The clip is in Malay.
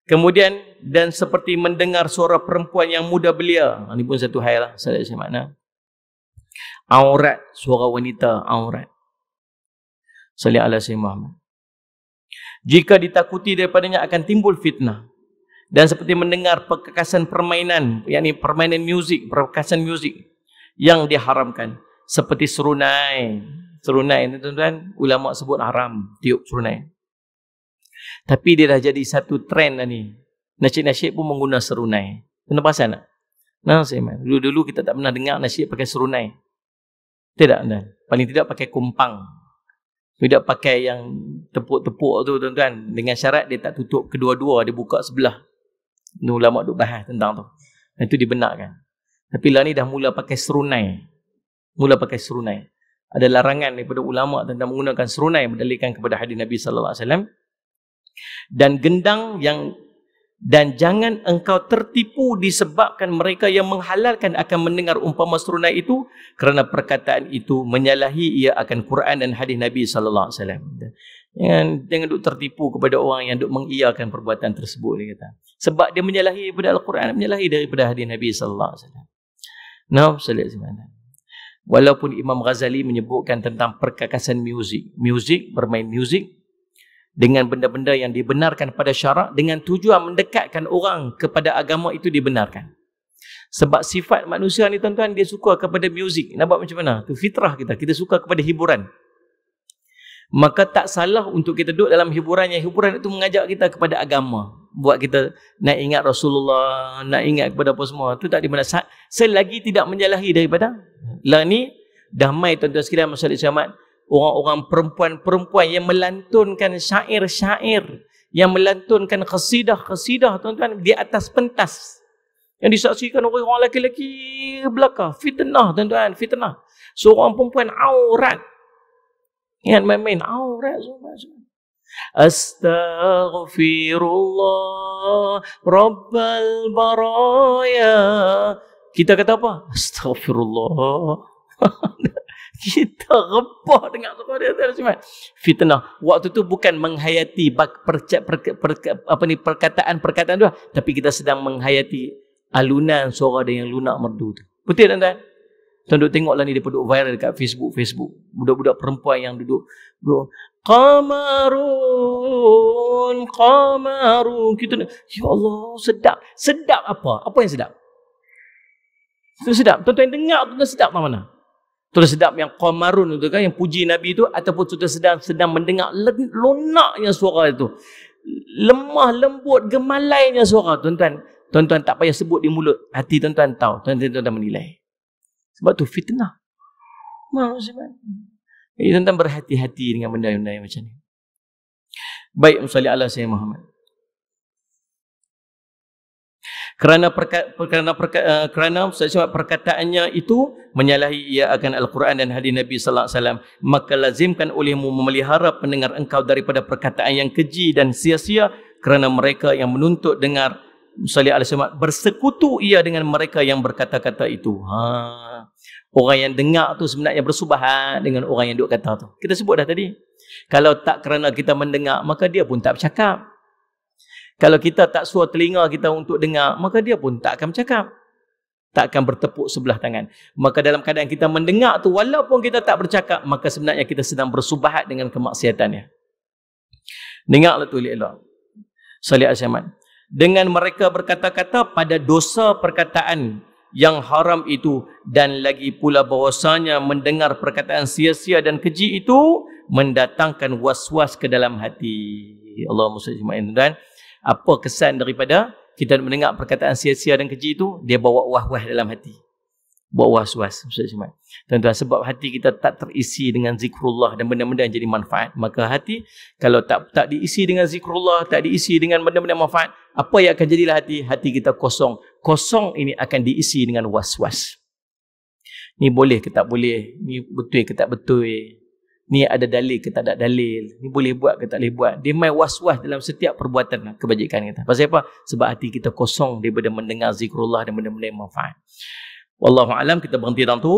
Kemudian, dan seperti mendengar suara perempuan yang muda belia. Ini pun satu hal lah. Saya makna. Aurat, suara wanita, aurat. Salli ala Sayyidina Muhammad. Jika ditakuti daripadanya akan timbul fitnah. Dan seperti mendengar perkakasan permainan, yakni permainan muzik, perkakasan muzik yang diharamkan. Seperti serunai. Serunai ni tuan-tuan, ulama sebut haram, tiup serunai. Tapi dia dah jadi satu trend dah ni. Nasyid-nasyid pun menggunakan serunai. Kena perasan tak? Nah, dulu-dulu kita tak pernah dengar nasyid pakai serunai. Tidak, dan paling tidak pakai kumpang. Tidak pakai yang tepuk-tepuk tu tuan-tuan. Dengan syarat dia tak tutup kedua-dua, dia buka sebelah. Ini ulama duk bahas tentang tu. Itu dibenarkan. Tapi lah ni dah mula pakai serunai. Mula pakai serunai. Ada larangan daripada ulama tentang menggunakan serunai berdalilkan kepada hadis Nabi sallallahu alaihi wasallam. Dan gendang yang, dan jangan engkau tertipu disebabkan mereka yang menghalalkan akan mendengar umpama serunai itu, kerana perkataan itu menyalahi ia akan Quran dan hadis Nabi sallallahu alaihi wasallam. Jangan duk tertipu kepada orang yang duk mengiyakan perbuatan tersebut, dia kata. Sebab dia menyalahi daripada Al-Quran, menyalahi daripada hadis Nabi sallallahu alaihi wasallam. Nah, walaupun Imam Ghazali menyebutkan tentang perkakasan muzik, bermain muzik dengan benda-benda yang dibenarkan pada syarak dengan tujuan mendekatkan orang kepada agama itu dibenarkan. Sebab sifat manusia ni tuan-tuan, dia suka kepada muzik. Nak buat macam mana? Itu fitrah kita. Kita suka kepada hiburan. Maka tak salah untuk kita duduk dalam hiburan yang hiburan itu mengajak kita kepada agama. Buat kita nak ingat Rasulullah, nak ingat kepada apa semua. Itu tak dimana. Selagi tidak menyalahi daripada. Lah ni, dah mai tuan-tuan sekalian masyarakat Islam. Orang-orang perempuan-perempuan yang melantunkan syair-syair, yang melantunkan qasidah-qasidah tuan-tuan di atas pentas, yang disaksikan orang lelaki-lelaki belakang. Fitnah tuan-tuan, fitnah. Seorang perempuan aurat, yang main-main aurat. Astaghfirullah Rabbal baraya. Kita kata apa? Astaghfirullah. Kita rebah dengar suara dia. Fitnah. Waktu tu bukan menghayati perkataan-perkataan tu, tapi kita sedang menghayati alunan suara dia yang lunak merdu tu. Betul tuan-tuan? Tuan duk tengoklah ni, dia duduk viral dekat Facebook. Budak-budak perempuan yang duduk Qamarun. Kita, ya Allah, sedap. Sedap apa? Apa yang sedap? Itu sedap. Tuan-tuan dengar tu sedap mana? Sudah sedap yang Qamarun itu kan, yang puji Nabi itu, ataupun sudah sedang mendengar lunaknya suara itu, lemah lembut gemalainya suara. Tuan-tuan tak payah sebut di mulut, hati tuan-tuan tahu, tuan-tuan menilai. Sebab tu fitnah. Jadi tuan-tuan berhati-hati dengan benda-benda yang macam ni. Baik, salli ala Sayyidina Muhammad. Kerana perkataannya itu menyalahi ia akan Al-Quran dan hadis Nabi sallallahu alaihi wasallam, maka lazimkan olehmu memelihara pendengar engkau daripada perkataan yang keji dan sia-sia, kerana mereka yang menuntut dengar sallallahu alaihi wasallam bersekutu ia dengan mereka yang berkata-kata itu. Orang yang dengar tu sebenarnya bersubahat dengan orang yang duk kata tu. Kita sebut dah tadi. Kalau tak kerana kita mendengar, maka dia pun tak bercakap. Kalau kita tak suruh telinga kita untuk dengar, maka dia pun tak akan bercakap. Tak akan bertepuk sebelah tangan. Maka dalam keadaan kita mendengar tu, walaupun kita tak bercakap, maka sebenarnya kita sedang bersubahat dengan kemaksiatannya. Dengarlah tu elok-elok. Salih Al-Syamad. Dengan mereka berkata-kata pada dosa perkataan yang haram itu, dan lagi pula bahwasanya mendengar perkataan sia-sia dan keji itu mendatangkan was-was ke dalam hati. Allahumma salli dan apa kesan daripada kita mendengar perkataan sia-sia dan keji itu? Dia bawa wah-wah dalam hati. Bawa was-was. Tuan-tuan, sebab hati kita tak terisi dengan zikrullah dan benda-benda yang jadi manfaat. Maka hati, kalau tak diisi dengan zikrullah, tak diisi dengan benda-benda manfaat, apa yang akan jadilah hati? Hati kita kosong. Kosong ini akan diisi dengan was-was. Ni boleh ke tak boleh? Ni betul ke tak betul? Ni ada dalil ke tak ada dalil? Ni boleh buat ke tak boleh buat? Dia main was-was dalam setiap perbuatan kebajikan kita. Pasal apa? Sebab hati kita kosong daripada mendengar zikrullah dan benda-benda yang manfaat. Wallahu a'lam, kita berhenti dalam tu.